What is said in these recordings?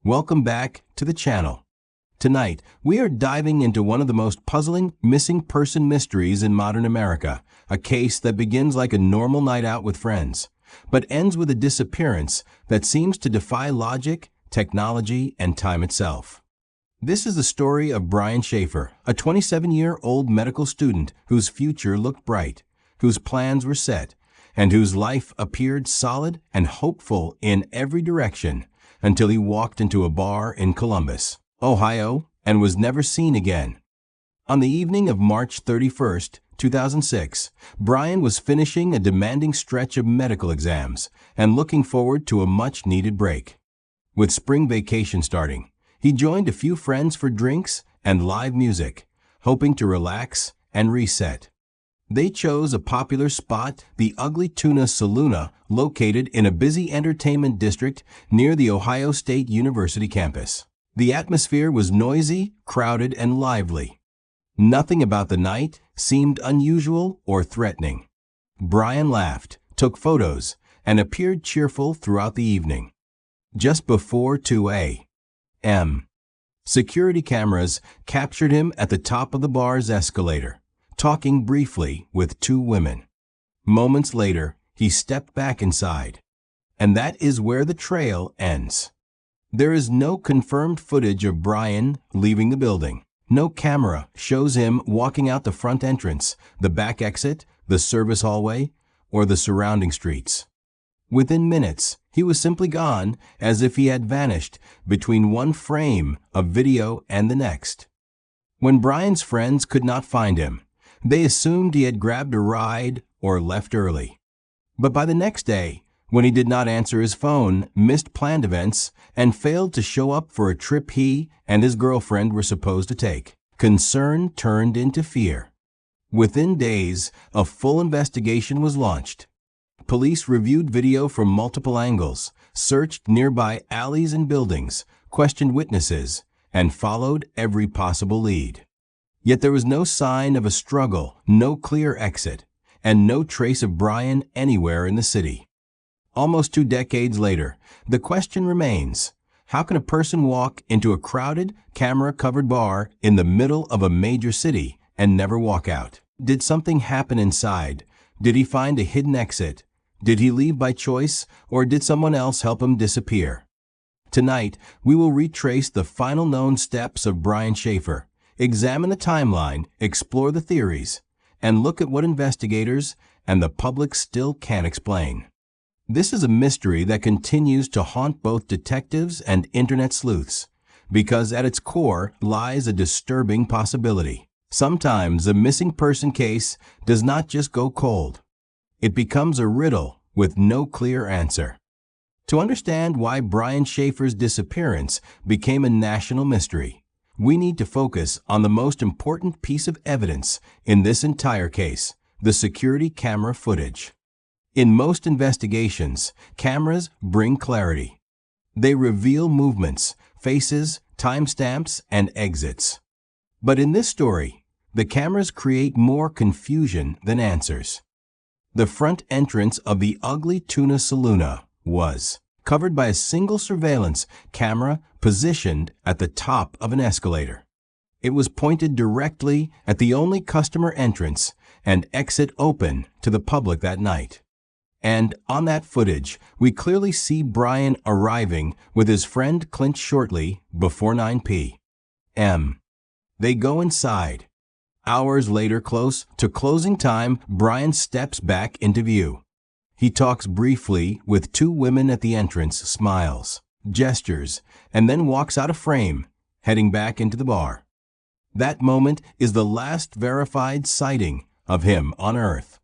Welcome back to the channel. Tonight, we are diving into one of the most puzzling missing person mysteries in modern America, a case that begins like a normal night out with friends, but ends with a disappearance that seems to defy logic, technology, and time itself. This is the story of Brian Shaffer, a 27-year-old medical student whose future looked bright, whose plans were set, and whose life appeared solid and hopeful in every direction until he walked into a bar in Columbus, Ohio, and was never seen again. On the evening of March 31st, 2006, Brian was finishing a demanding stretch of medical exams and looking forward to a much-needed break. With spring vacation starting, he joined a few friends for drinks and live music, hoping to relax and reset. They chose a popular spot, the Ugly Tuna Saloon, located in a busy entertainment district near the Ohio State University campus. The atmosphere was noisy, crowded, and lively. Nothing about the night seemed unusual or threatening. Brian laughed, took photos, and appeared cheerful throughout the evening. Just before 2 a.m., security cameras captured him at the top of the bar's escalator, talking briefly with two women. Moments later, he stepped back inside. And that is where the trail ends. There is no confirmed footage of Brian leaving the building. No camera shows him walking out the front entrance, the back exit, the service hallway, or the surrounding streets. Within minutes, he was simply gone, as if he had vanished between one frame of video and the next. When Brian's friends could not find him, they assumed he had grabbed a ride or left early. But by the next day, when he did not answer his phone, missed planned events, and failed to show up for a trip he and his girlfriend were supposed to take, concern turned into fear. Within days, a full investigation was launched. Police reviewed video from multiple angles, searched nearby alleys and buildings, questioned witnesses, and followed every possible lead. Yet there was no sign of a struggle, no clear exit, and no trace of Brian anywhere in the city. Almost 2 decades later, the question remains, how can a person walk into a crowded, camera-covered bar in the middle of a major city and never walk out? Did something happen inside? Did he find a hidden exit? Did he leave by choice, or did someone else help him disappear? Tonight, we will retrace the final known steps of Brian Shaffer, examine the timeline, explore the theories, and look at what investigators and the public still can't explain. This is a mystery that continues to haunt both detectives and internet sleuths, because at its core lies a disturbing possibility. Sometimes a missing person case does not just go cold. It becomes a riddle with no clear answer. To understand why Brian Shaffer's disappearance became a national mystery, we need to focus on the most important piece of evidence in this entire case, the security camera footage. In most investigations, cameras bring clarity. They reveal movements, faces, timestamps, and exits. But in this story, the cameras create more confusion than answers. The front entrance of the Ugly Tuna Saloon was covered by a single surveillance camera positioned at the top of an escalator. It was pointed directly at the only customer entrance and exit open to the public that night. And on that footage, we clearly see Brian arriving with his friend Clint shortly before 9 p.m. They go inside. Hours later, close to closing time, Brian steps back into view. He talks briefly with two women at the entrance, smiles, gestures, and then walks out of frame, heading back into the bar. That moment is the last verified sighting of him on Earth.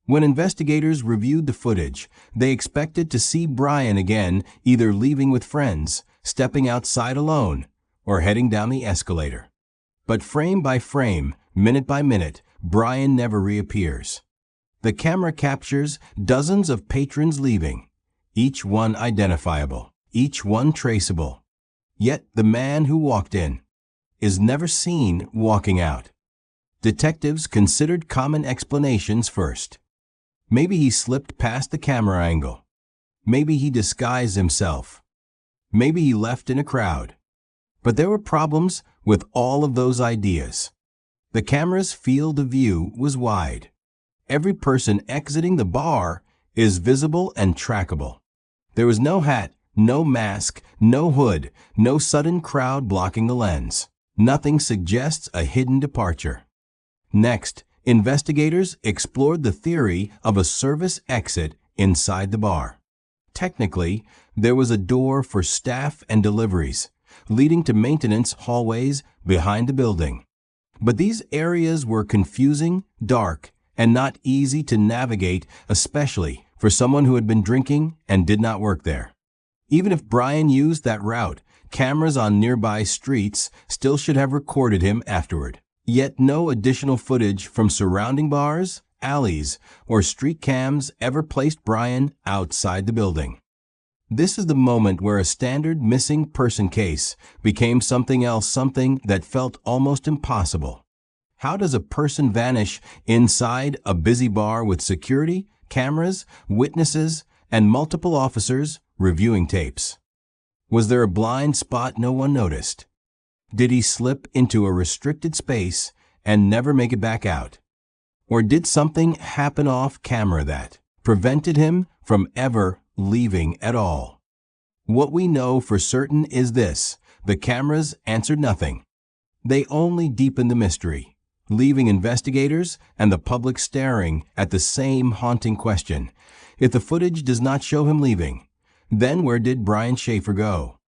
When investigators reviewed the footage, they expected to see Brian again, either leaving with friends, stepping outside alone, or heading down the escalator. But frame by frame, minute by minute, Brian never reappears. The camera captures dozens of patrons leaving, each one identifiable, each one traceable. Yet the man who walked in is never seen walking out. Detectives considered common explanations first. Maybe he slipped past the camera angle. Maybe he disguised himself. Maybe he left in a crowd. But there were problems with all of those ideas. The camera's field of view was wide. Every person exiting the bar is visible and trackable. There was no hat, no mask, no hood, no sudden crowd blocking the lens. Nothing suggests a hidden departure. Next, investigators explored the theory of a service exit inside the bar. Technically, there was a door for staff and deliveries, leading to maintenance hallways behind the building. But these areas were confusing, dark, and not easy to navigate, especially for someone who had been drinking and did not work there. Even if Brian used that route, cameras on nearby streets still should have recorded him afterward. Yet no additional footage from surrounding bars, alleys, or street cams ever placed Brian outside the building. This is the moment where a standard missing person case became something else, something that felt almost impossible. How does a person vanish inside a busy bar with security, cameras, witnesses, and multiple officers reviewing tapes? Was there a blind spot no one noticed? Did he slip into a restricted space and never make it back out? Or did something happen off camera that prevented him from ever leaving at all? What we know for certain is this: the cameras answered nothing. They only deepened the mystery, leaving investigators and the public staring at the same haunting question. If the footage does not show him leaving, then where did Brian Shaffer go?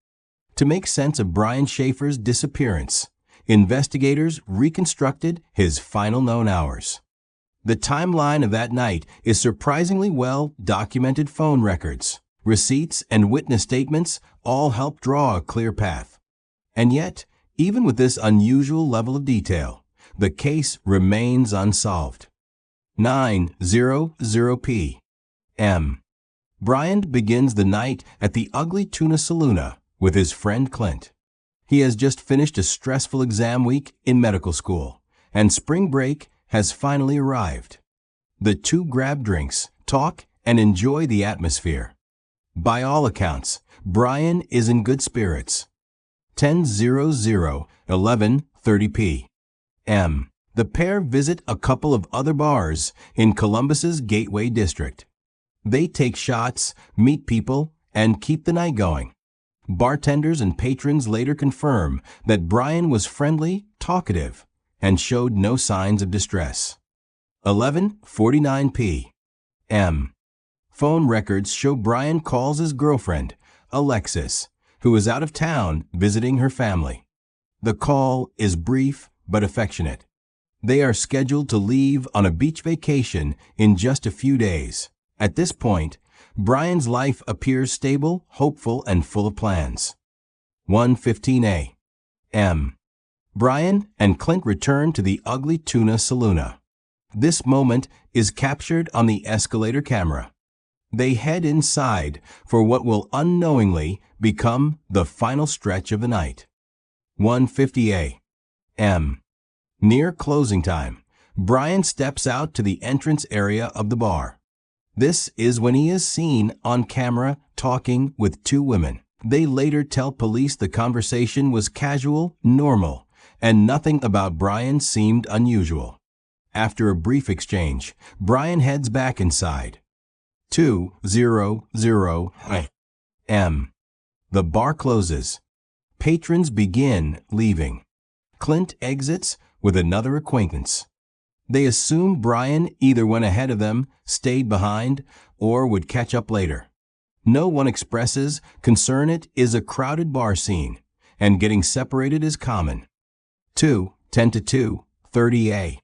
To make sense of Brian Shaffer's disappearance, investigators reconstructed his final known hours. The timeline of that night is surprisingly well documented. Phone records, receipts, and witness statements all help draw a clear path. And yet, even with this unusual level of detail, the case remains unsolved. 9:00 p.m. Brian begins the night at the Ugly Tuna Saloon with his friend Clint. He has just finished a stressful exam week in medical school, and spring break has finally arrived. The two grab drinks, talk, and enjoy the atmosphere. By all accounts, Brian is in good spirits. 10:00, 11:30 p.m. The pair visit a couple of other bars in Columbus's Gateway District. They take shots, meet people, and keep the night going. Bartenders and patrons later confirm that Brian was friendly, talkative, and showed no signs of distress. 11:49 p.m. Phone records show Brian calls his girlfriend, Alexis, who is out of town visiting her family. The call is brief but affectionate. They are scheduled to leave on a beach vacation in just a few days. At this point, Brian's life appears stable, hopeful, and full of plans. 1:15 a.m. Brian and Clint return to the Ugly Tuna Saloon. This moment is captured on the escalator camera. They head inside for what will unknowingly become the final stretch of the night. 1:50 a.m. Near closing time, Brian steps out to the entrance area of the bar. This is when he is seen on camera talking with two women. They later tell police the conversation was casual, normal, and nothing about Brian seemed unusual. After a brief exchange, Brian heads back inside. 2:00 a.m. The bar closes. Patrons begin leaving. Clint exits with another acquaintance. They assume Brian either went ahead of them, stayed behind, or would catch up later. No one expresses concern. It is a crowded bar scene, and getting separated is common. 10 to 2:30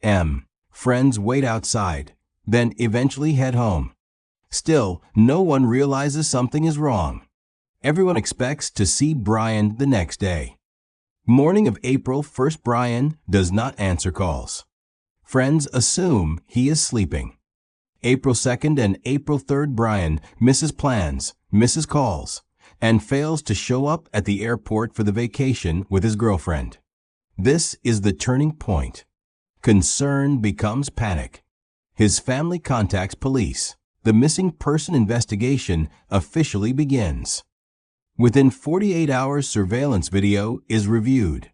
a.m. Friends wait outside, then eventually head home. Still, no one realizes something is wrong. Everyone expects to see Brian the next day. Morning of April 1st, Brian does not answer calls. Friends assume he is sleeping. April 2nd and April 3rd, Brian misses plans, misses calls, and fails to show up at the airport for the vacation with his girlfriend. This is the turning point. Concern becomes panic. His family contacts police. The missing person investigation officially begins. Within 48 hours, surveillance video is reviewed.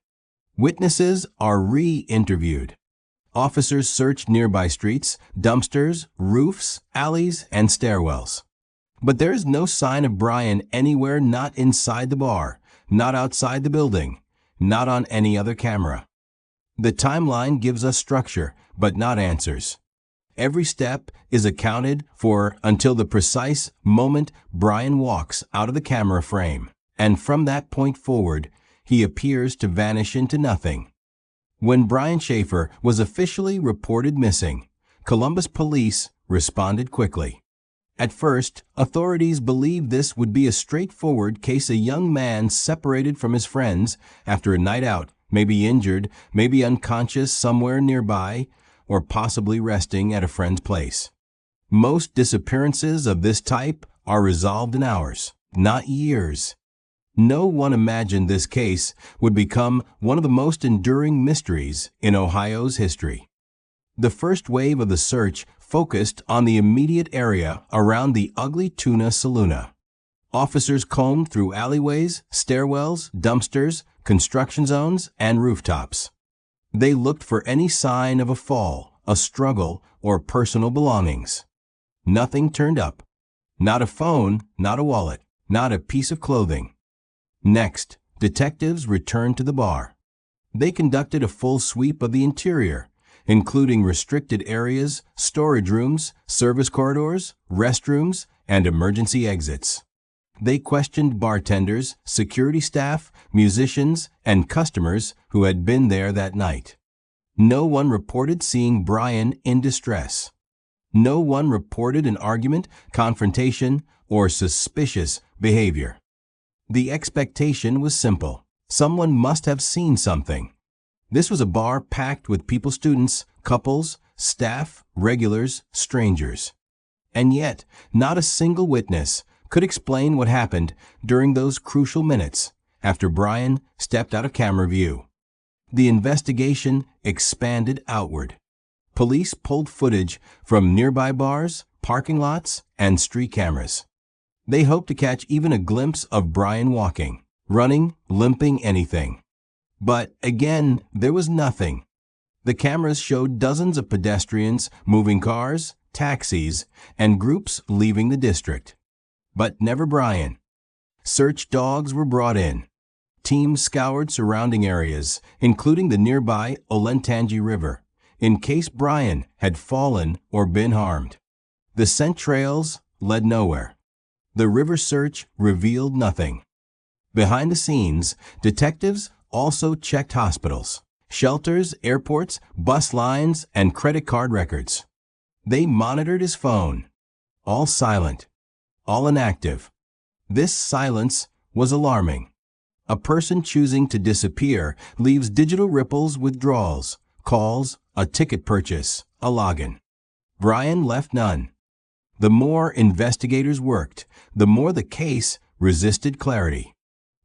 Witnesses are re-interviewed. Officers search nearby streets, dumpsters, roofs, alleys, and stairwells. But there is no sign of Brian anywhere, not inside the bar, not outside the building, not on any other camera. The timeline gives us structure, but not answers. Every step is accounted for until the precise moment Brian walks out of the camera frame, and from that point forward, he appears to vanish into nothing. When Brian Shaffer was officially reported missing, Columbus police responded quickly. At first, authorities believed this would be a straightforward case: a young man separated from his friends after a night out, maybe injured, maybe unconscious somewhere nearby, or possibly resting at a friend's place. Most disappearances of this type are resolved in hours, not years. No one imagined this case would become one of the most enduring mysteries in Ohio's history. The first wave of the search focused on the immediate area around the Ugly Tuna Saloon. Officers combed through alleyways, stairwells, dumpsters, construction zones, and rooftops. They looked for any sign of a fall, a struggle, or personal belongings. Nothing turned up. Not a phone, not a wallet, not a piece of clothing. Next, detectives returned to the bar. They conducted a full sweep of the interior, including restricted areas, storage rooms, service corridors, restrooms, and emergency exits. They questioned bartenders, security staff, musicians, and customers who had been there that night. No one reported seeing Brian in distress. No one reported an argument, confrontation, or suspicious behavior. The expectation was simple. Someone must have seen something. This was a bar packed with people, students, couples, staff, regulars, strangers. And yet, not a single witness could explain what happened during those crucial minutes after Brian stepped out of camera view. The investigation expanded outward. Police pulled footage from nearby bars, parking lots, and street cameras. They hoped to catch even a glimpse of Brian walking, running, limping, anything. But again, there was nothing. The cameras showed dozens of pedestrians, moving cars, taxis, and groups leaving the district. But never Brian. Search dogs were brought in. Teams scoured surrounding areas, including the nearby Olentangy River, in case Brian had fallen or been harmed. The scent trails led nowhere. The river search revealed nothing. Behind the scenes, detectives also checked hospitals, shelters, airports, bus lines, and credit card records. They monitored his phone. All silent, all inactive. This silence was alarming. A person choosing to disappear leaves digital ripples, withdrawals, calls, a ticket purchase, a login. Brian left none. The more investigators worked, the more the case resisted clarity.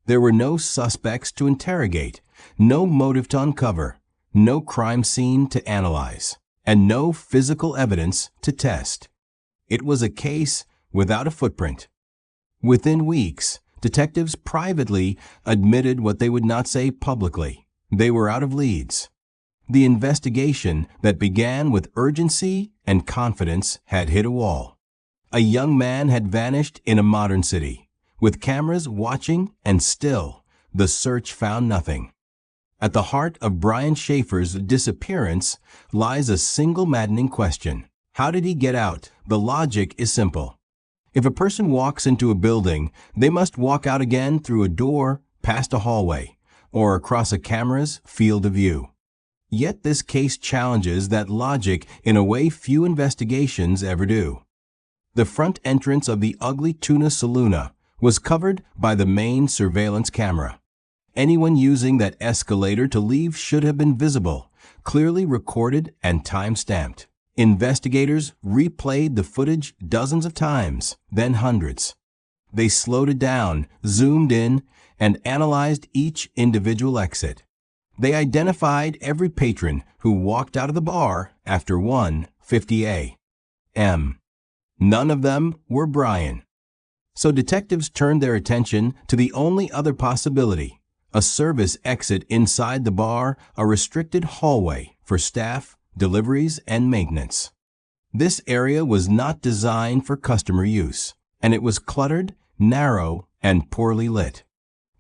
There were no suspects to interrogate, no motive to uncover, no crime scene to analyze, and no physical evidence to test. It was a case without a footprint. Within weeks, detectives privately admitted what they would not say publicly. They were out of leads. The investigation that began with urgency and confidence had hit a wall. A young man had vanished in a modern city, with cameras watching, and still, the search found nothing. At the heart of Brian Shaffer's disappearance lies a single maddening question. How did he get out? The logic is simple. If a person walks into a building, they must walk out again through a door, past a hallway, or across a camera's field of view. Yet this case challenges that logic in a way few investigations ever do. The front entrance of the Ugly Tuna Saloon was covered by the main surveillance camera. Anyone using that escalator to leave should have been visible, clearly recorded and time-stamped. Investigators replayed the footage dozens of times, then hundreds. They slowed it down, zoomed in, and analyzed each individual exit. They identified every patron who walked out of the bar after 1:50 a.m. None of them were Brian. So detectives turned their attention to the only other possibility: a service exit inside the bar, a restricted hallway for staff, deliveries, and maintenance. This area was not designed for customer use, and it was cluttered, narrow, and poorly lit.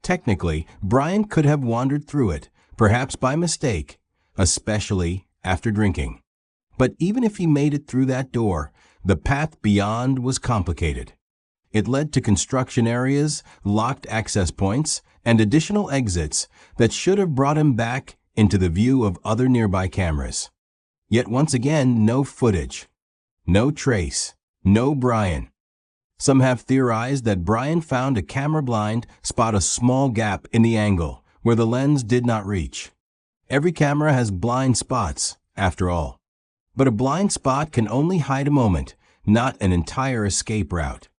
Technically, Brian could have wandered through it, perhaps by mistake, especially after drinking. But even if he made it through that door, the path beyond was complicated. It led to construction areas, locked access points, and additional exits that should have brought him back into the view of other nearby cameras. Yet once again, no footage, no trace, no Brian. Some have theorized that Brian found a camera blind spot a small gap in the angle where the lens did not reach. Every camera has blind spots, after all. But a blind spot can only hide a moment, not an entire escape route.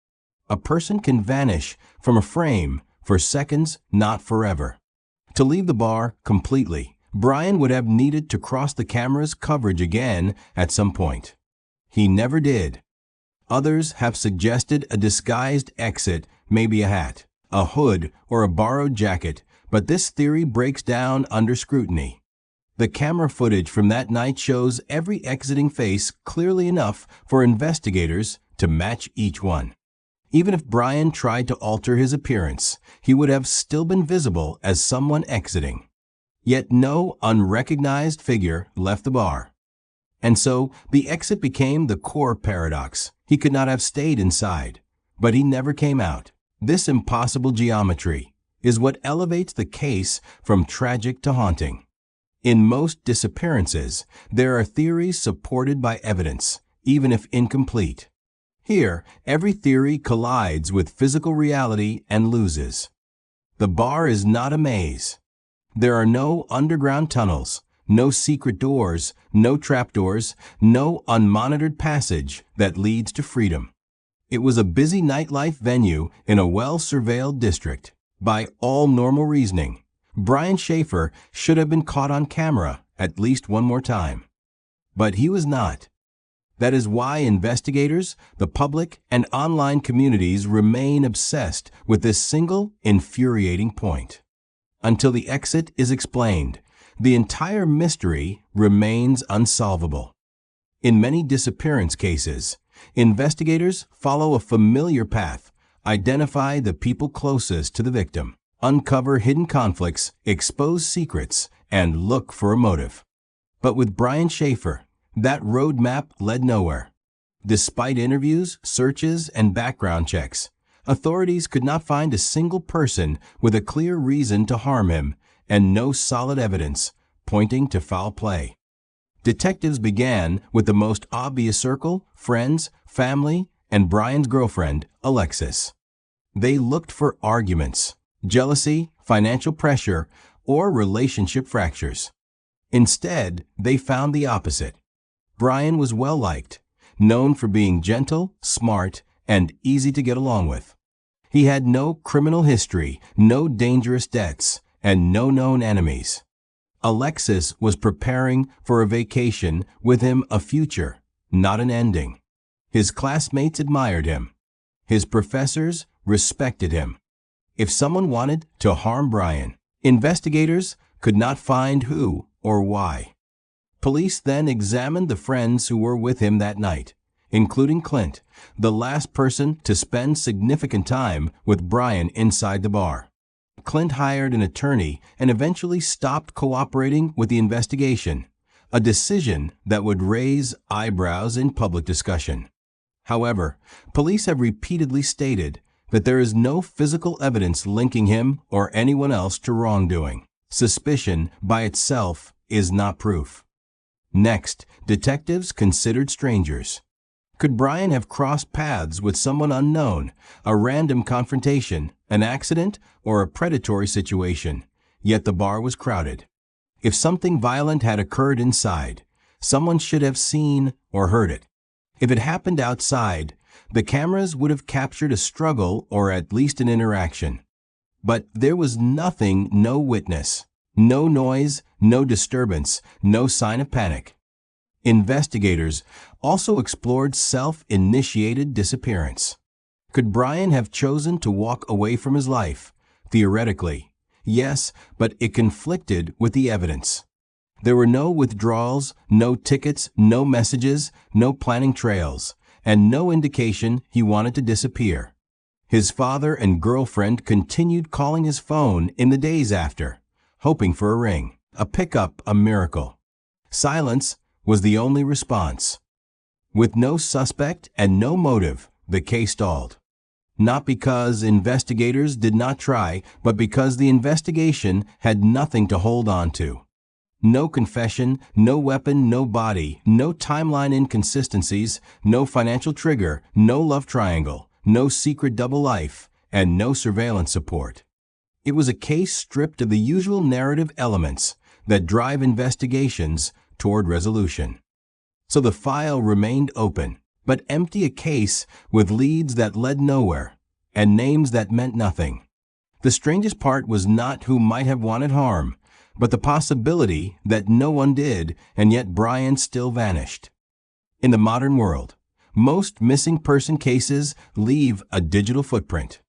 A person can vanish from a frame for seconds, not forever. To leave the bar completely, Brian would have needed to cross the camera's coverage again at some point. He never did. Others have suggested a disguised exit, maybe a hat, a hood, or a borrowed jacket, but this theory breaks down under scrutiny. The camera footage from that night shows every exiting face clearly enough for investigators to match each one. Even if Brian tried to alter his appearance, he would have still been visible as someone exiting. Yet no unrecognized figure left the bar. And so the exit became the core paradox. He could not have stayed inside, but he never came out. This impossible geometry is what elevates the case from tragic to haunting. In most disappearances, there are theories supported by evidence, even if incomplete. Here, every theory collides with physical reality and loses. The bar is not a maze. There are no underground tunnels, no secret doors, no trapdoors, no unmonitored passage that leads to freedom. It was a busy nightlife venue in a well-surveilled district. By all normal reasoning, Brian Shaffer should have been caught on camera at least one more time. But he was not. That is why investigators, the public, and online communities remain obsessed with this single, infuriating point. Until the exit is explained, the entire mystery remains unsolvable. In many disappearance cases, investigators follow a familiar path, identify the people closest to the victim, uncover hidden conflicts, expose secrets, and look for a motive. But with Brian Shaffer, that roadmap led nowhere. Despite interviews, searches, and background checks, authorities could not find a single person with a clear reason to harm him and no solid evidence pointing to foul play. Detectives began with the most obvious circle: friends, family, and Brian's girlfriend, Alexis. They looked for arguments, jealousy, financial pressure, or relationship fractures. Instead, they found the opposite. Brian was well-liked, known for being gentle, smart, and easy to get along with. He had no criminal history, no dangerous debts, and no known enemies. Alexis was preparing for a vacation, with him a future, not an ending. His classmates admired him. His professors respected him. If someone wanted to harm Brian, investigators could not find who or why. Police then examined the friends who were with him that night, including Clint, the last person to spend significant time with Brian inside the bar. Clint hired an attorney and eventually stopped cooperating with the investigation, a decision that would raise eyebrows in public discussion. However, police have repeatedly stated that there is no physical evidence linking him or anyone else to wrongdoing. Suspicion by itself is not proof. Next, detectives considered strangers. Could Brian have crossed paths with someone unknown, a random confrontation, an accident, or a predatory situation, yet the bar was crowded? If something violent had occurred inside, someone should have seen or heard it. If it happened outside, the cameras would have captured a struggle or at least an interaction. But there was nothing, no witness, no noise, no disturbance, no sign of panic. Investigators also explored self-initiated disappearance. Could Brian have chosen to walk away from his life? Theoretically, yes, but it conflicted with the evidence. There were no withdrawals, no tickets, no messages, no planning trails, and no indication he wanted to disappear. His father and girlfriend continued calling his phone in the days after, hoping for a ring, a pickup, a miracle. Silence was the only response. With no suspect and no motive, the case stalled. Not because investigators did not try, but because the investigation had nothing to hold on to. No confession, no weapon, no body, no timeline inconsistencies, no financial trigger, no love triangle, no secret double life, and no surveillance support. It was a case stripped of the usual narrative elements that drive investigations toward resolution. So the file remained open, but empty, a case with leads that led nowhere and names that meant nothing. The strangest part was not who might have wanted harm, but the possibility that no one did, and yet Brian still vanished. In the modern world, most missing person cases leave a digital footprint.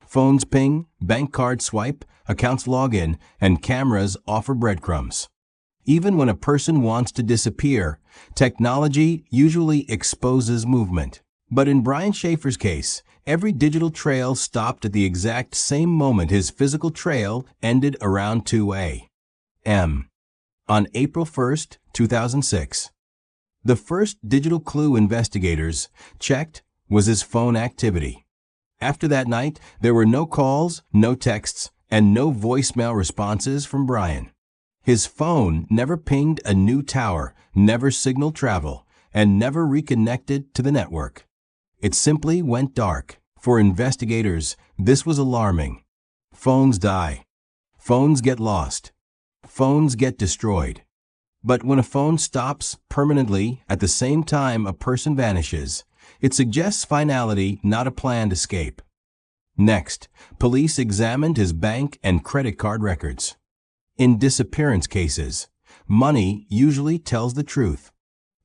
Phones ping, bank card swipe, accounts log in, and cameras offer breadcrumbs. Even when a person wants to disappear, technology usually exposes movement. But in Brian Shaffer's case, every digital trail stopped at the exact same moment his physical trail ended around 2 a.m. on April 1, 2006. The first digital clue investigators checked was his phone activity. After that night, there were no calls, no texts, and no voicemail responses from Brian. His phone never pinged a new tower, never signaled travel, and never reconnected to the network. It simply went dark. For investigators, this was alarming. Phones die. Phones get lost. Phones get destroyed. But when a phone stops permanently at the same time a person vanishes, it suggests finality, not a planned escape. Next, police examined his bank and credit card records. In disappearance cases, money usually tells the truth.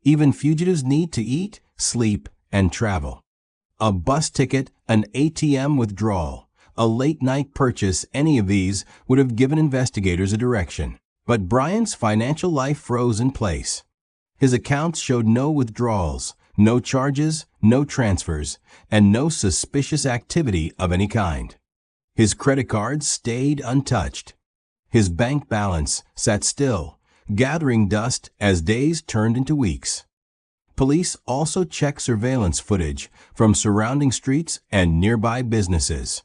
Even fugitives need to eat, sleep, and travel. A bus ticket, an ATM withdrawal, a late-night purchase, any of these would have given investigators a direction. But Brian's financial life froze in place. His accounts showed no withdrawals, no charges, no transfers, and no suspicious activity of any kind. His credit cards stayed untouched. His bank balance sat still, gathering dust as days turned into weeks. Police also checked surveillance footage from surrounding streets and nearby businesses.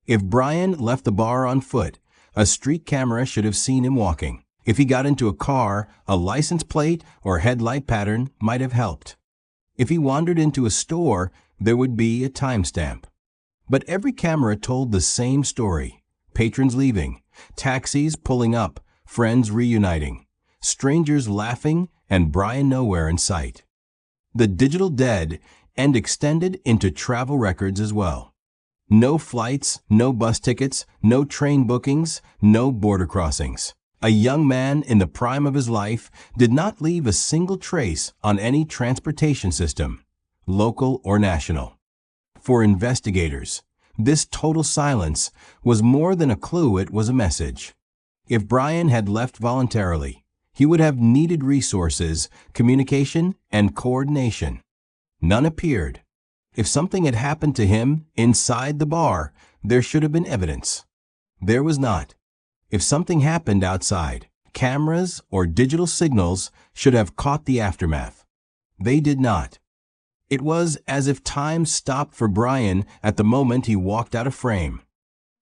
If Brian left the bar on foot, a street camera should have seen him walking. If he got into a car, a license plate or headlight pattern might have helped. If he wandered into a store, there would be a timestamp. But every camera told the same story: patrons leaving, taxis pulling up, friends reuniting, strangers laughing, and Brian nowhere in sight. The digital dead and extended into travel records as well. No flights, no bus tickets, no train bookings, no border crossings. A young man in the prime of his life did not leave a single trace on any transportation system, local or national. For investigators, this total silence was more than a clue, it was a message. If Brian had left voluntarily, he would have needed resources, communication, and coordination. None appeared. If something had happened to him inside the bar, there should have been evidence. There was not. If something happened outside, cameras or digital signals should have caught the aftermath. They did not. It was as if time stopped for Brian at the moment he walked out of frame.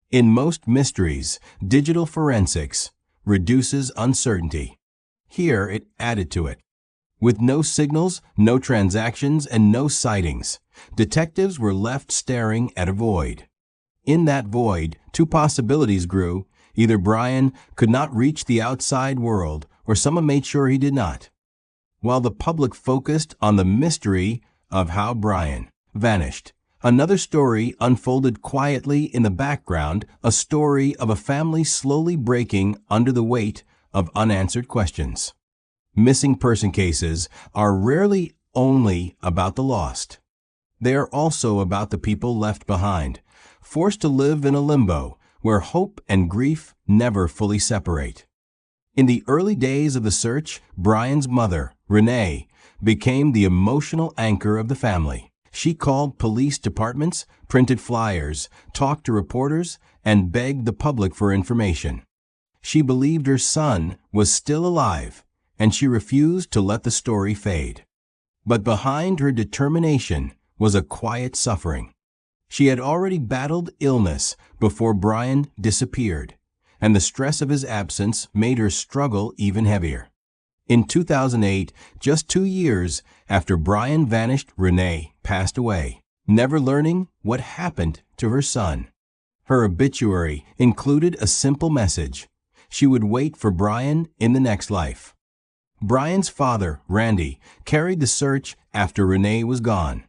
In most mysteries, digital forensics reduces uncertainty. Here it added to it. With no signals, no transactions, and no sightings, detectives were left staring at a void. In that void, two possibilities grew. Either Brian could not reach the outside world, or someone made sure he did not. While the public focused on the mystery of how Brian vanished, another story unfolded quietly in the background, a story of a family slowly breaking under the weight of unanswered questions. Missing person cases are rarely only about the lost. they are also about the people left behind, forced to live in a limbo where hope and grief never fully separate. In the early days of the search, Brian's mother, Renee, became the emotional anchor of the family. She called police departments, printed flyers, talked to reporters, and begged the public for information. She believed her son was still alive, and she refused to let the story fade. But behind her determination was a quiet suffering. She had already battled illness before Brian disappeared, and the stress of his absence made her struggle even heavier. In 2008, just 2 years after Brian vanished, Renee passed away, never learning what happened to her son. Her obituary included a simple message: she would wait for Brian in the next life. Brian's father, Randy, carried the search after Renee was gone.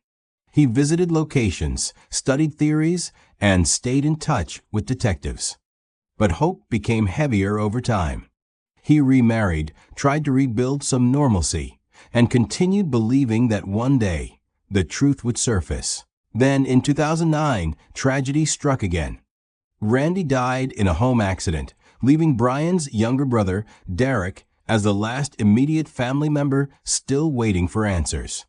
He visited locations, studied theories, and stayed in touch with detectives. But hope became heavier over time. He remarried, tried to rebuild some normalcy, and continued believing that one day the truth would surface. Then, in 2009, tragedy struck again. Randy died in a home accident, leaving Brian's younger brother, Derek, as the last immediate family member still waiting for answers.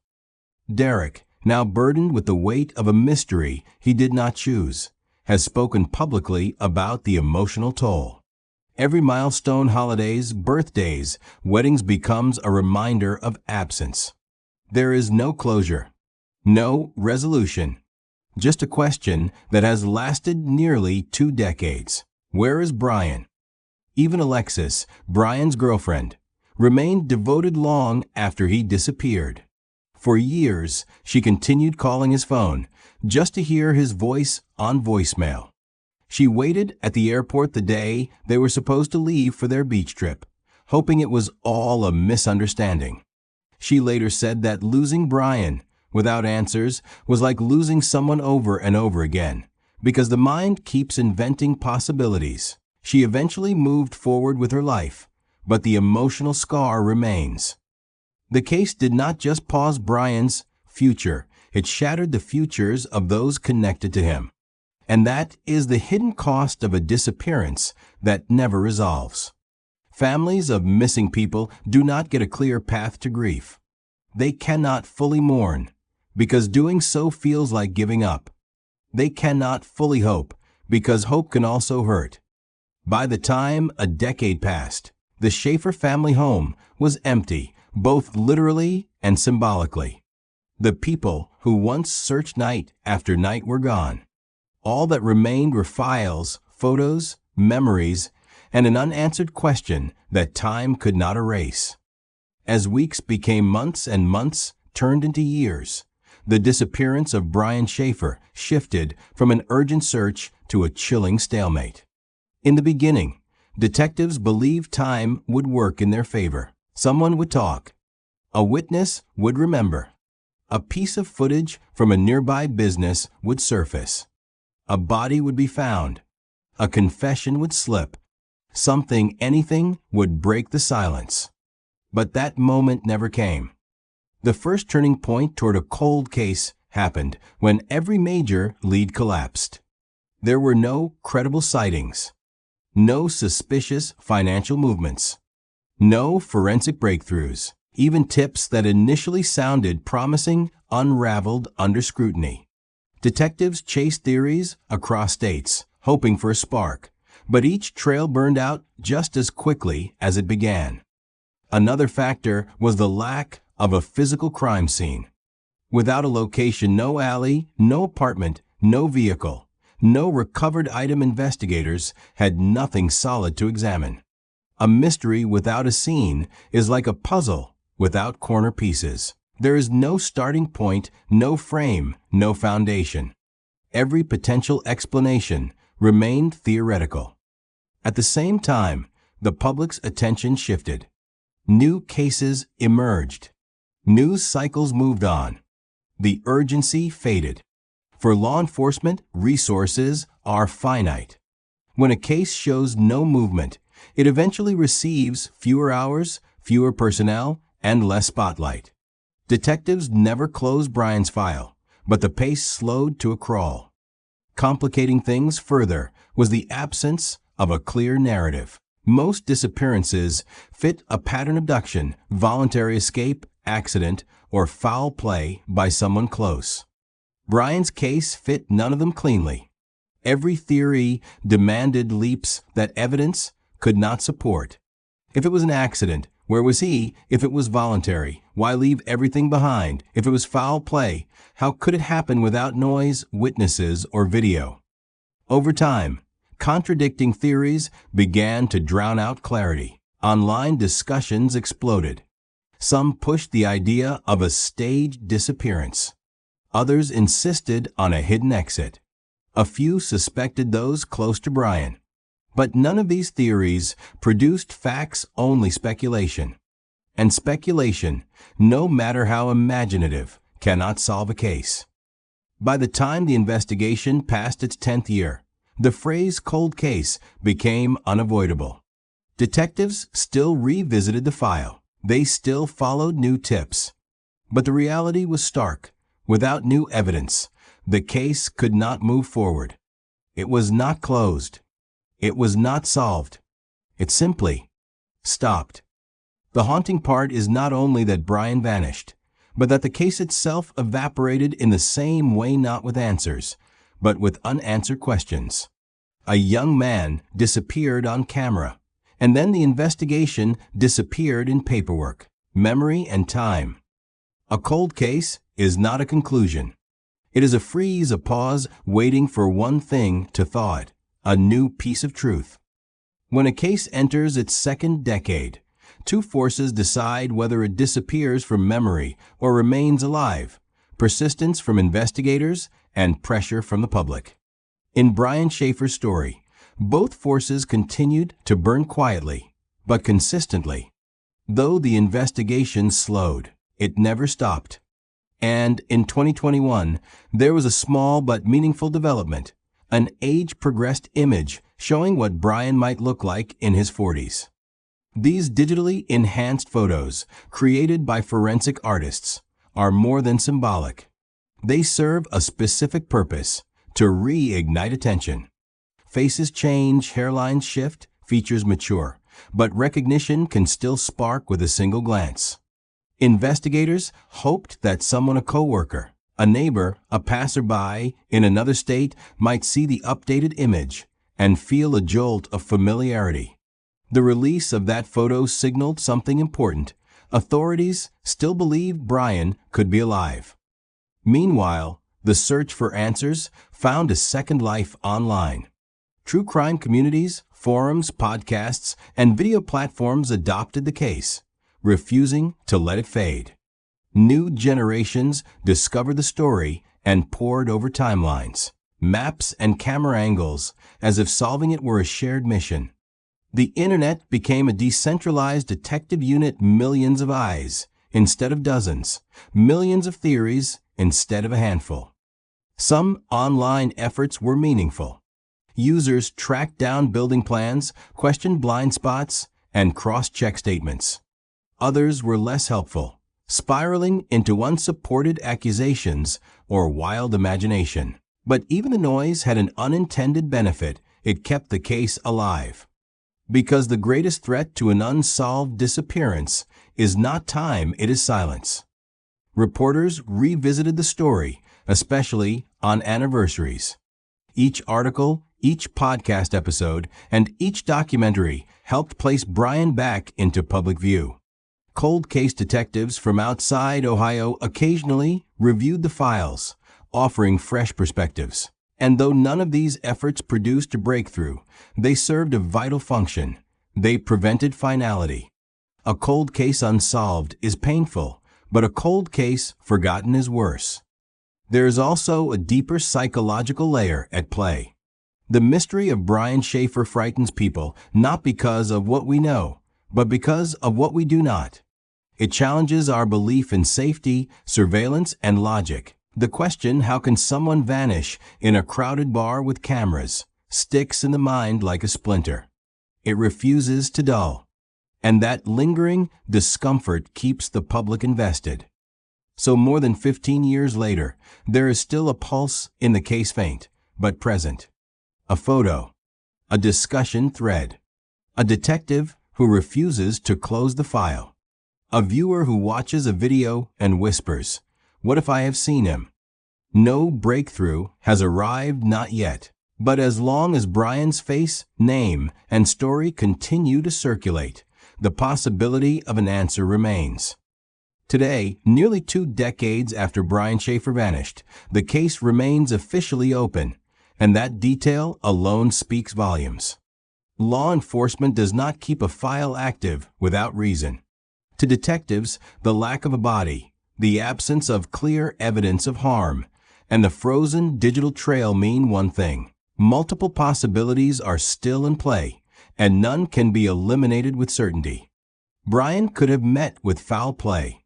Derek, now burdened with the weight of a mystery he did not choose, has spoken publicly about the emotional toll. Every milestone, holidays, birthdays, weddings becomes a reminder of absence. There is no closure, no resolution, just a question that has lasted nearly 2 decades. Where is Brian? Even Alexis, Brian's girlfriend, remained devoted long after he disappeared. For years, she continued calling his phone just to hear his voice on voicemail. She waited at the airport the day they were supposed to leave for their beach trip, hoping it was all a misunderstanding. She later said that losing Brian without answers was like losing someone over and over again, because the mind keeps inventing possibilities. She eventually moved forward with her life, but the emotional scar remains. The case did not just pause Brian's future, it shattered the futures of those connected to him. And that is the hidden cost of a disappearance that never resolves. Families of missing people do not get a clear path to grief. They cannot fully mourn, because doing so feels like giving up. They cannot fully hope, because hope can also hurt. By the time a decade passed, the Shaffer family home was empty, both literally and symbolically. The people who once searched night after night were gone. All that remained were files, photos, memories, and an unanswered question that time could not erase. As weeks became months and months turned into years, the disappearance of Brian Shaffer shifted from an urgent search to a chilling stalemate. In the beginning, detectives believed time would work in their favor. Someone would talk. A witness would remember. A piece of footage from a nearby business would surface. A body would be found. A confession would slip. Anything would break the silence. But that moment never came. The first turning point toward a cold case happened when every major lead collapsed. There were no credible sightings, no suspicious financial movements, no forensic breakthroughs. Even tips that initially sounded promising unraveled under scrutiny. Detectives chased theories across states, hoping for a spark, but each trail burned out just as quickly as it began. Another factor was the lack of a physical crime scene. Without a location, no alley, no apartment, no vehicle, no recovered item, investigators had nothing solid to examine. A mystery without a scene is like a puzzle without corner pieces. There is no starting point, no frame, no foundation. Every potential explanation remained theoretical. At the same time, the public's attention shifted. New cases emerged. News cycles moved on. The urgency faded. For law enforcement, resources are finite. When a case shows no movement, it eventually receives fewer hours, fewer personnel, and less spotlight. Detectives never closed Brian's file, but the pace slowed to a crawl. Complicating things further was the absence of a clear narrative. Most disappearances fit a pattern: abduction, voluntary escape, accident, or foul play by someone close. Brian's case fit none of them cleanly. Every theory demanded leaps that evidence could not support. If it was an accident, where was he? If it was voluntary, why leave everything behind? If it was foul play, how could it happen without noise, witnesses, or video? Over time, contradicting theories began to drown out clarity. Online discussions exploded. Some pushed the idea of a staged disappearance. Others insisted on a hidden exit. A few suspected those close to Brian. But none of these theories produced facts, only speculation. And speculation, no matter how imaginative, cannot solve a case. By the time the investigation passed its 10th year, the phrase cold case became unavoidable. Detectives still revisited the file. They still followed new tips. But the reality was stark. Without new evidence, the case could not move forward. It was not closed. It was not solved. It simply stopped. The haunting part is not only that Brian vanished, but that the case itself evaporated in the same way, not with answers, but with unanswered questions. A young man disappeared on camera, and then the investigation disappeared in paperwork, memory, and time. A cold case is not a conclusion. It is a freeze, a pause, waiting for one thing to thaw it, a new piece of truth. When a case enters its second decade, two forces decide whether it disappears from memory or remains alive: persistence from investigators and pressure from the public. In Brian Shaffer's story, both forces continued to burn quietly, but consistently. Though the investigation slowed, it never stopped. And in 2021, there was a small but meaningful development, an age-progressed image showing what Brian might look like in his 40s. These digitally enhanced photos, created by forensic artists, are more than symbolic. They serve a specific purpose: to reignite attention. Faces change, hairlines shift, features mature, but recognition can still spark with a single glance. Investigators hoped that someone, a coworker, a neighbor, a passerby in another state, might see the updated image and feel a jolt of familiarity. The release of that photo signaled something important. Authorities still believed Brian could be alive. Meanwhile, the search for answers found a second life online. True crime communities, forums, podcasts, and video platforms adopted the case, refusing to let it fade. New generations discovered the story and pored over timelines, maps, and camera angles as if solving it were a shared mission. The internet became a decentralized detective unit: millions of eyes instead of dozens, millions of theories instead of a handful. Some online efforts were meaningful. Users tracked down building plans, questioned blind spots, and cross-checked statements. Others were less helpful, spiraling into unsupported accusations or wild imagination. But even the noise had an unintended benefit: it kept the case alive. Because the greatest threat to an unsolved disappearance is not time, it is silence. Reporters revisited the story, especially on anniversaries. Each article, each podcast episode, and each documentary helped place Brian back into public view. Cold case detectives from outside Ohio occasionally reviewed the files, offering fresh perspectives. And though none of these efforts produced a breakthrough, they served a vital function. They prevented finality. A cold case unsolved is painful, but a cold case forgotten is worse. There is also a deeper psychological layer at play. The mystery of Brian Shaffer frightens people not because of what we know, but because of what we do not. It challenges our belief in safety, surveillance, and logic. The question, how can someone vanish in a crowded bar with cameras, sticks in the mind like a splinter. It refuses to dull. And that lingering discomfort keeps the public invested. So more than 15 years later, there is still a pulse in the case, faint but present. A photo, a discussion thread, a detective who refuses to close the file, a viewer who watches a video and whispers, "What if I have seen him?" No breakthrough has arrived, not yet. But as long as Brian's face, name, and story continue to circulate, the possibility of an answer remains. Today, nearly 2 decades after Brian Shaffer vanished, the case remains officially open, and that detail alone speaks volumes. Law enforcement does not keep a file active without reason. To detectives, the lack of a body, the absence of clear evidence of harm, and the frozen digital trail mean one thing: multiple possibilities are still in play, and none can be eliminated with certainty. Brian could have met with foul play.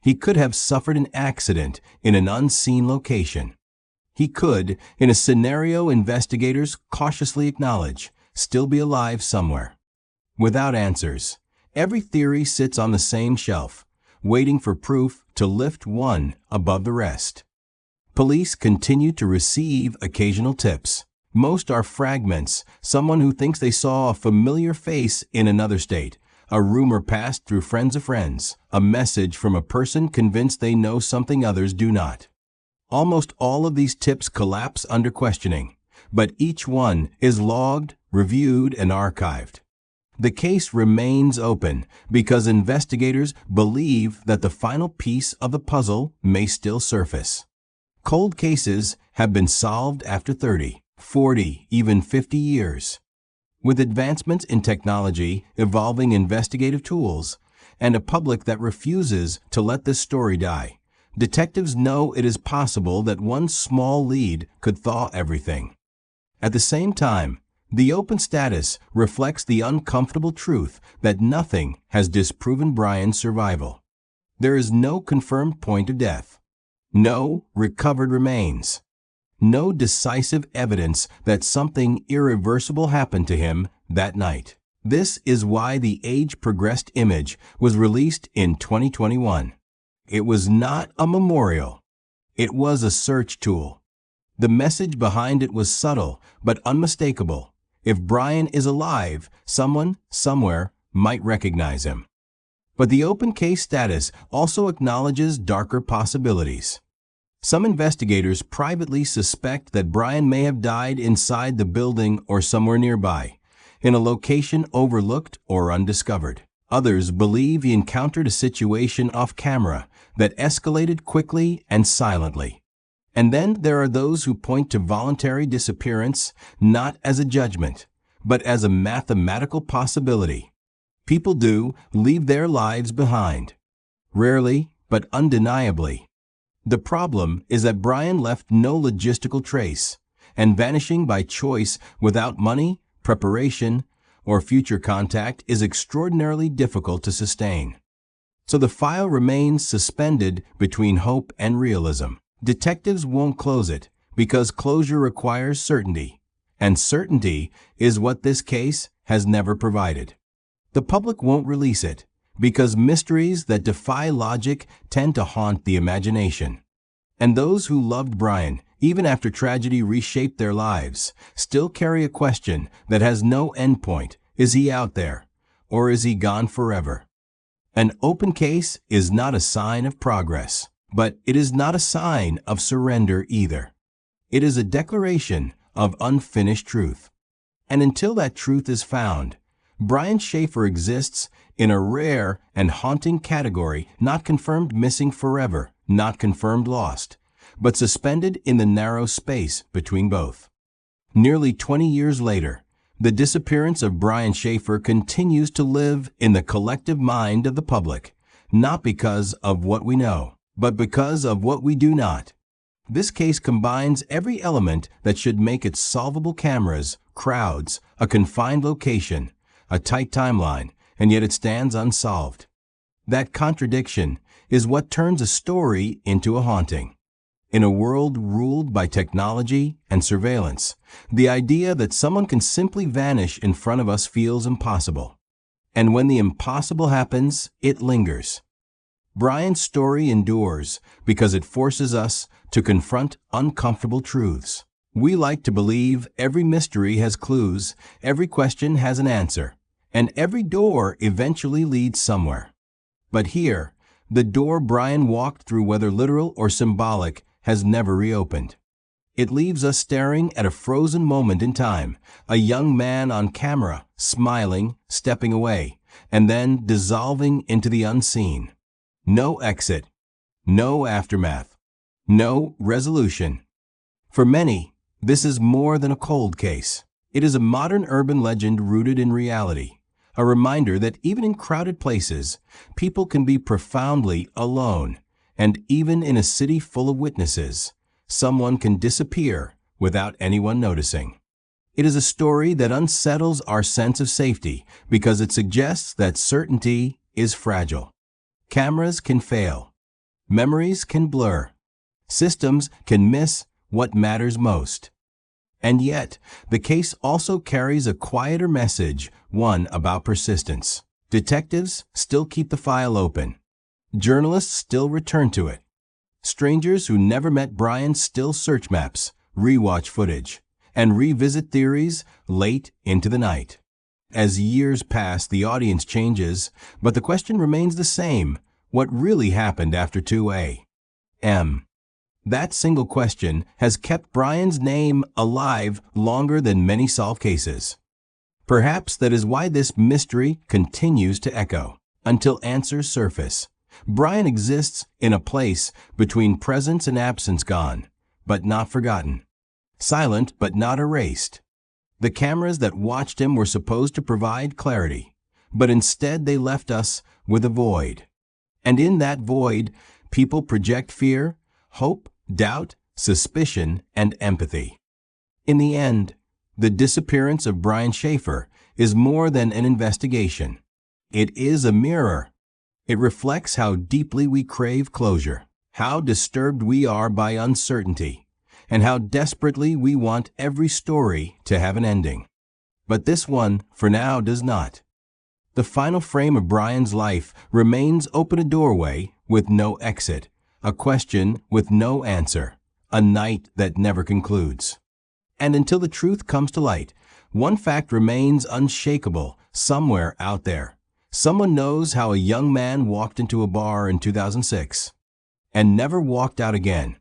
He could have suffered an accident in an unseen location. He could, in a scenario investigators cautiously acknowledge, still be alive somewhere. Without answers, every theory sits on the same shelf, waiting for proof to lift one above the rest. Police continue to receive occasional tips. Most are fragments, someone who thinks they saw a familiar face in another state, a rumor passed through friends of friends, a message from a person convinced they know something others do not. Almost all of these tips collapse under questioning, but each one is logged, reviewed, and archived. The case remains open because investigators believe that the final piece of the puzzle may still surface. Cold cases have been solved after 30, 40, even 50 years. With advancements in technology, evolving investigative tools, and a public that refuses to let this story die, detectives know it is possible that one small lead could thaw everything. At the same time, the open status reflects the uncomfortable truth that nothing has disproven Brian's survival. There is no confirmed point of death, no recovered remains, no decisive evidence that something irreversible happened to him that night. This is why the age-progressed image was released in 2021. It was not a memorial. It was a search tool. The message behind it was subtle but unmistakable. If Brian is alive, someone, somewhere, might recognize him. But the open case status also acknowledges darker possibilities. Some investigators privately suspect that Brian may have died inside the building or somewhere nearby, in a location overlooked or undiscovered. Others believe he encountered a situation off camera that escalated quickly and silently. And then there are those who point to voluntary disappearance not as a judgment, but as a mathematical possibility. People do leave their lives behind. Rarely, but undeniably. The problem is that Brian left no logistical trace, and vanishing by choice without money, preparation, or future contact is extraordinarily difficult to sustain. So the file remains suspended between hope and realism. Detectives won't close it because closure requires certainty, and certainty is what this case has never provided. The public won't release it because mysteries that defy logic tend to haunt the imagination. And those who loved Brian, even after tragedy reshaped their lives, still carry a question that has no endpoint. Is he out there, or is he gone forever? An open case is not a sign of progress, but it is not a sign of surrender either. It is a declaration of unfinished truth. And until that truth is found, Brian Shaffer exists in a rare and haunting category, not confirmed missing forever, not confirmed lost, but suspended in the narrow space between both. Nearly 20 years later, the disappearance of Brian Shaffer continues to live in the collective mind of the public, not because of what we know, but because of what we do not. This case combines every element that should make it solvable: cameras, crowds, a confined location, a tight timeline, and yet it stands unsolved. That contradiction is what turns a story into a haunting. In a world ruled by technology and surveillance, the idea that someone can simply vanish in front of us feels impossible. And when the impossible happens, it lingers. Brian's story endures because it forces us to confront uncomfortable truths. We like to believe every mystery has clues, every question has an answer, and every door eventually leads somewhere. But here, the door Brian walked through, whether literal or symbolic, has never reopened. It leaves us staring at a frozen moment in time, a young man on camera, smiling, stepping away, and then dissolving into the unseen. No exit, no aftermath, no resolution. For many, this is more than a cold case. It is a modern urban legend rooted in reality, a reminder that even in crowded places, people can be profoundly alone, and even in a city full of witnesses, someone can disappear without anyone noticing. It is a story that unsettles our sense of safety because it suggests that certainty is fragile. Cameras can fail. Memories can blur. Systems can miss what matters most. And yet, the case also carries a quieter message, one about persistence. Detectives still keep the file open. Journalists still return to it. Strangers who never met Brian still search maps, rewatch footage, and revisit theories late into the night. As years pass, the audience changes, but the question remains the same: what really happened after 2 a.m.? That single question has kept Brian's name alive longer than many solved cases. Perhaps that is why this mystery continues to echo until answers surface. Brian exists in a place between presence and absence, gone, but not forgotten. Silent, but not erased. The cameras that watched him were supposed to provide clarity, but instead they left us with a void. And in that void, people project fear, hope, doubt, suspicion, and empathy. In the end, the disappearance of Brian Shaffer is more than an investigation. It is a mirror. It reflects how deeply we crave closure, how disturbed we are by uncertainty, and how desperately we want every story to have an ending. But this one, for now, does not. The final frame of Brian's life remains open, a doorway with no exit, a question with no answer, a night that never concludes. And until the truth comes to light, one fact remains unshakable: somewhere out there, someone knows how a young man walked into a bar in 2006 and never walked out again.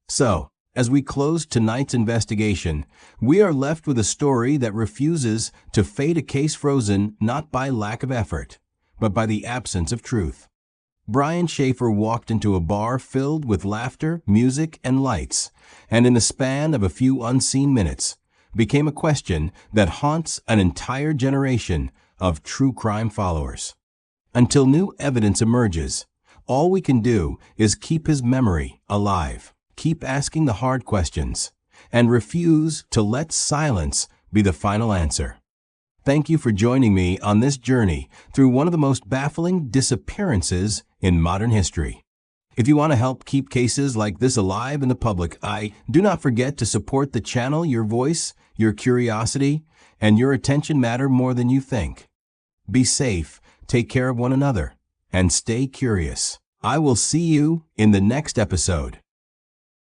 So, as we close tonight's investigation, we are left with a story that refuses to fade, a case frozen not by lack of effort, but by the absence of truth. Brian Shaffer walked into a bar filled with laughter, music, and lights, and in the span of a few unseen minutes, became a question that haunts an entire generation of true crime followers. Until new evidence emerges, all we can do is keep his memory alive, keep asking the hard questions, and refuse to let silence be the final answer. Thank you for joining me on this journey through one of the most baffling disappearances in modern history. If you want to help keep cases like this alive in the public eye, do not forget to support the channel. Your voice, your curiosity, and your attention matter more than you think. Be safe, take care of one another, and stay curious. I will see you in the next episode.